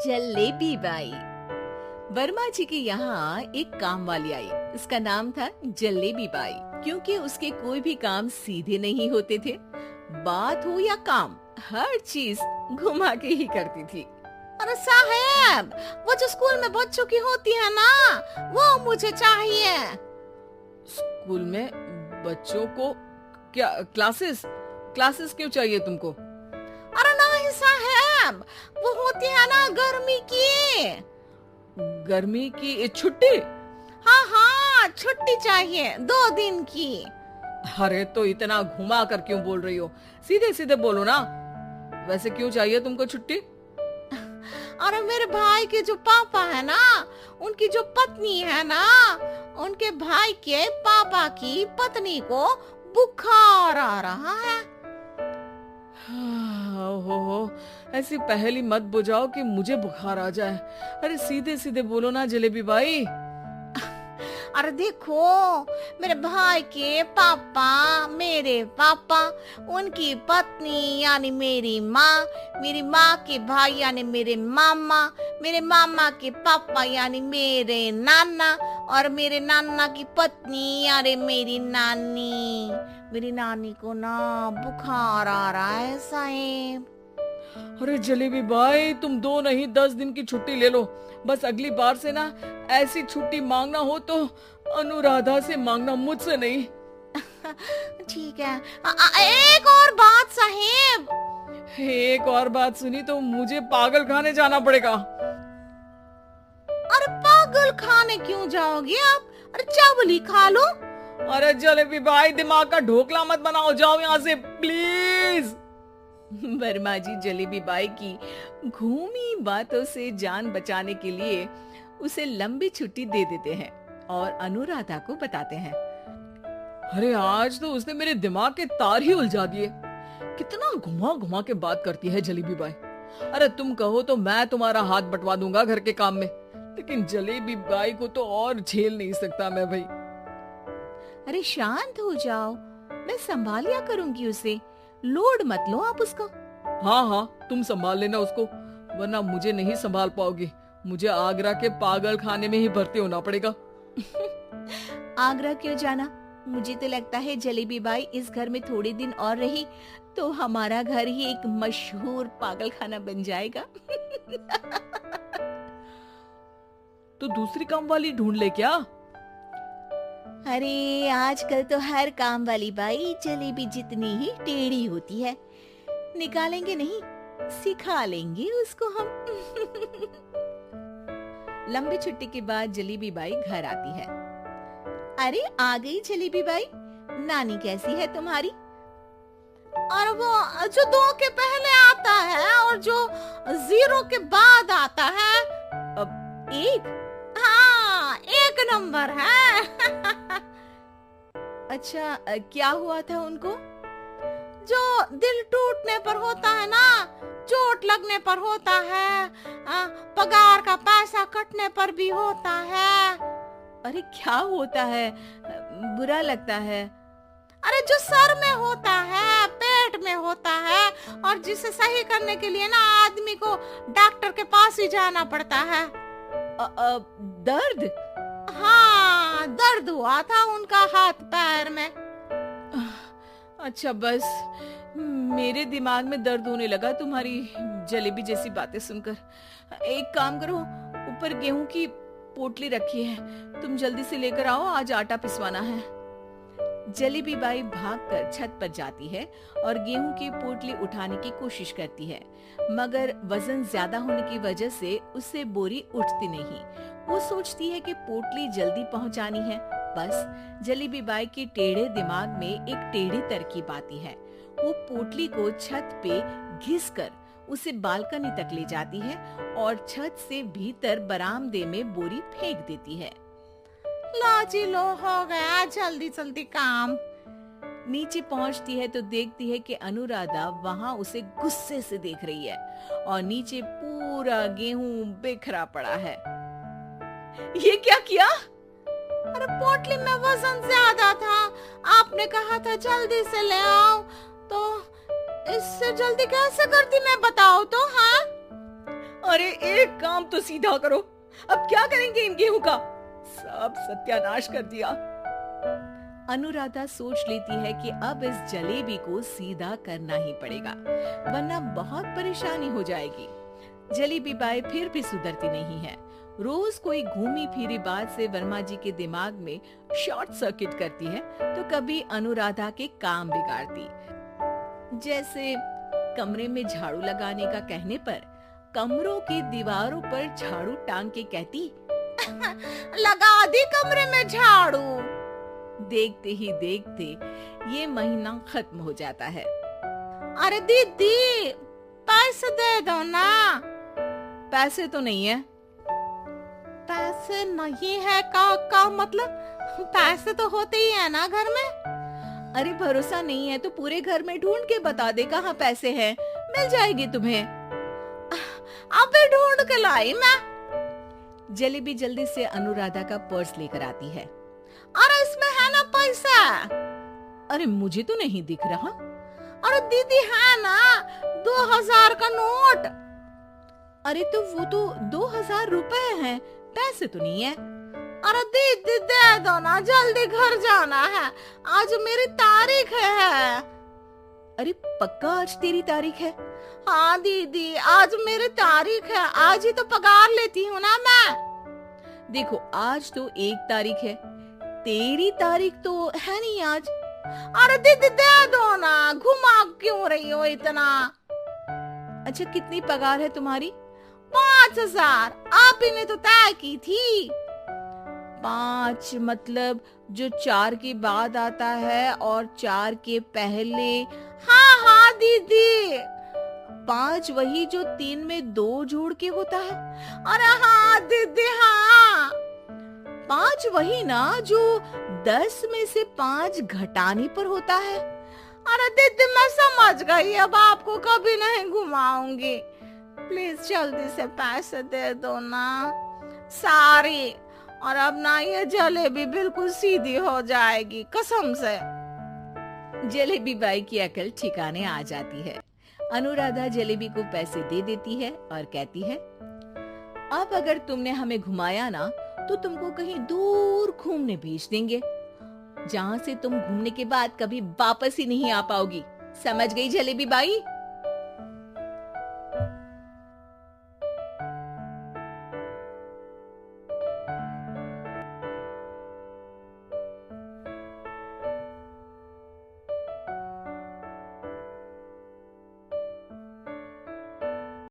Jalebi by. Verma जी के यहाँ एक काम वाली आई। उसका नाम था जलेबी बाई, क्योंकि उसके कोई भी काम सीधे नहीं होते थे। बात हो या काम, हर चीज घुमा के ही करती थी। अरे साहब, वो जो स्कूल में बच्चों की होती है ना, वो मुझे चाहिए। स्कूल में बच्चों को क्या क्लासेस क्लासेस क्यों चाहिए तुमको? अरे नहीं साहब, वो होती है ना गर्मी की। गर्मी की छुट्टी? हाँ हाँ, छुट्टी चाहिए 2 दिन की। अरे तो इतना घुमा कर क्यों बोल रही हो? सीधे सीधे बोलो ना। वैसे क्यों चाहिए तुमको छुट्टी? अरे मेरे भाई के जो पापा है ना, उनकी जो पत्नी है ना, उनके भाई के पापा की पत्नी को बुखार आ रहा है। हो ऐसी पहेली मत बुझाओ कि मुझे बुखार आ जाए। अरे सीधे सीधे बोलो ना जलेबी बाई। अरे देखो, मेरे भाई के पापा, मेरे पापा, उनकी पत्नी यानी मेरी माँ के भाई यानी मेरे मामा के पापा यानी मेरे नाना, और मेरे नाना की पत्नी यानी मेरी नानी को ना बुखार आ रहा है साहब। अरे जलेबी भाई, तुम 2 नहीं 10 दिन की छुट्टी ले लो। बस अगली बार से ना ऐसी छुट्टी मांगना हो तो अनुराधा से मांगना, मुझसे नहीं। ठीक है। एक और बात साहेब। एक और बात सुनी तो मुझे पागल खाने जाना पड़ेगा। अरे पागल खाने क्यों जाओगे आप? अरे चावल खा लो। अरे जलेबी भाई, दिमाग का ढोकला मत बनाओ, जाओ यहाँ से प्लीज। वर्मा जी जलेबी बाई की घूमी बातों से जान बचाने के लिए उसे लंबी छुट्टी दे देते हैं और अनुराधा को बताते हैं। अरे आज तो उसने मेरे दिमाग के तार ही उलझा दिए। कितना घुमा घुमा के बात करती है जलेबी बाई। अरे तुम कहो तो मैं तुम्हारा हाथ बंटवा दूंगा घर के काम में, लेकिन जलेबी बाई को तो और झेल नहीं सकता मैं भाई। अरे शांत हो जाओ, मैं संभाल लिया करूंगी उसे, लोड मत लो आप उसको। हाँ, तुम संभाल लेना उसको, वरना मुझे नहीं संभाल पाओगी। मुझे आगरा के पागल खाने में ही भर्ती होना पड़ेगा। आगरा क्यों जाना? मुझे तो लगता है जलेबी बाई इस घर में थोड़े दिन और रही तो हमारा घर ही एक मशहूर पागल खाना बन जाएगा। तो दूसरी काम वाली ढूंढ ले क्या? अरे आजकल तो हर काम वाली बाई जलेबी जितनी ही टेढ़ी होती है। निकालेंगे नहीं, सिखा लेंगे उसको हम। लंबी छुट्टी के बाद जलेबी बाई घर आती है। अरे आ गई जलेबी बाई, नानी कैसी है तुम्हारी? और वो जो 2 के पहले आता है और जो 0 के बाद आता है, अब 1। हाँ, 1 नंबर है। अच्छा, क्या हुआ था उनको? जो दिल टूटने पर होता है ना, चोट लगने पर होता है, पगार का पैसा कटने पर भी होता है। अरे क्या होता है? बुरा लगता है? अरे जो सर में होता है, पेट में होता है, और जिसे सही करने के लिए ना आदमी को डॉक्टर के पास ही जाना पड़ता है। दर्द? हाँ, दर्द हुआ था उनका हाथ पैर में। अच्छा, बस मेरे दिमाग में दर्द होने लगा तुम्हारी जलेबी जैसी बातें सुनकर। एक काम करो, ऊपर गेहूं की पोटली रखी है, तुम जल्दी से लेकर आओ, आज आटा पिसवाना है। जलेबी बाई भागकर छत पर जाती है और गेहूं की पोटली उठाने की कोशिश करती है, मगर वजन ज्यादा होने की वजह से उससे बोरी उठती नहीं। वो सोचती है कि पोटली जल्दी पहुंचानी है। बस जलेबी बाई के टेढ़े दिमाग में एक टेढ़ी तरकीब आती है। वो पोटली को छत पे घिसकर उसे बालकनी तक ले जाती है और छत से भीतर बरामदे में बोरी फेंक देती है। लो जी लो, हो गया जल्दी जल्दी काम। नीचे पहुंचती है तो देखती है कि अनुराधा वहां उसे गुस्से से देख रही है और नीचे पूरा गेहूं बिखरा पड़ा है। ये क्या किया? अरे पोटली में वजन ज्यादा था, आपने कहा था जल्दी से ले आओ, तो इससे जल्दी कैसे करती मैं बताओ तो। हाँ, अरे एक काम तो सीधा करो, अब क्या करेंगे इन गेहूं का? सब सत्यानाश कर दिया। अनुराधा सोच लेती है कि अब इस जलेबी को सीधा करना ही पड़ेगा, वरना बहुत परेशानी हो जाएगी। जलेबी बाई फिर भी सुधरती नहीं है। रोज कोई घूमी फिरी बात से वर्मा जी के दिमाग में शॉर्ट सर्किट करती है, तो कभी अनुराधा के काम बिगाड़ती। जैसे कमरे में झाड़ू लगाने का कहने पर कमरों की दीवारों पर झाड़ू टांग के कहती, लगा दी कमरे में झाड़ू। देखते ही देखते ये महीना खत्म हो जाता है। अरे दीदी, पैसे दे दो ना। पैसे तो नहीं है। पैसे नहीं है का मतलब? पैसे तो होते ही है ना घर में। अरे भरोसा नहीं है तो पूरे घर में ढूंढ के बता दे कहाँ पैसे हैं, मिल जाएगी तुम्हें। अबे ढूंढ के लाई मैं। जलेबी जल्दी से अनुराधा का पर्स लेकर आती है। अरे इसमें है ना पैसा? अरे मुझे तो नहीं दिख रहा। अरे दीदी है ना 2000 का नोट। अरे तो वो तो 2000 रुपए हैं, पैसे तो नहीं है। अरे दीदी दे दो ना, जल्दी घर जाना है, आज मेरी तारीख है। अरे पक्का आज तेरी तारीख है? हाँ दीदी, आज मेरी तारीख है, आज ही तो पगार लेती हूँ ना मैं। देखो आज तो 1 तारीख है, तेरी तारीख तो है नहीं आज। अरे दीदी दे दो ना, घुमा क्यों रही हो इतना? अच्छा कितनी पगार है तुम्हारी? 5000। आप ही ने तो तय की थी। 5 मतलब जो 4 के बाद आता है और 4 के पहले। हाँ हाँ दीदी। 5 वही जो 3 में 2 जोड़ के होता है। अरे हाँ दीदी हाँ। 5 वही ना जो 10 में से 5 घटाने पर होता है। अरे दीदी मैं समझ गई, अब आपको कभी नहीं घुमाऊंगी। प्लीज जल्दी से पैसे दे दो ना, सारी। और अब ना ये जलेबी बिल्कुल सीधी हो जाएगी कसम से। जलेबी बाई की अकल ठिकाने आ जाती है। अनुराधा जलेबी को पैसे दे देती है और कहती है, अब अगर तुमने हमें घुमाया ना तो तुमको कहीं दूर घूमने भेज देंगे, जहाँ से तुम घूमने के बाद कभी वापस ही नहीं आ पाओगी। समझ गई जलेबी बाई?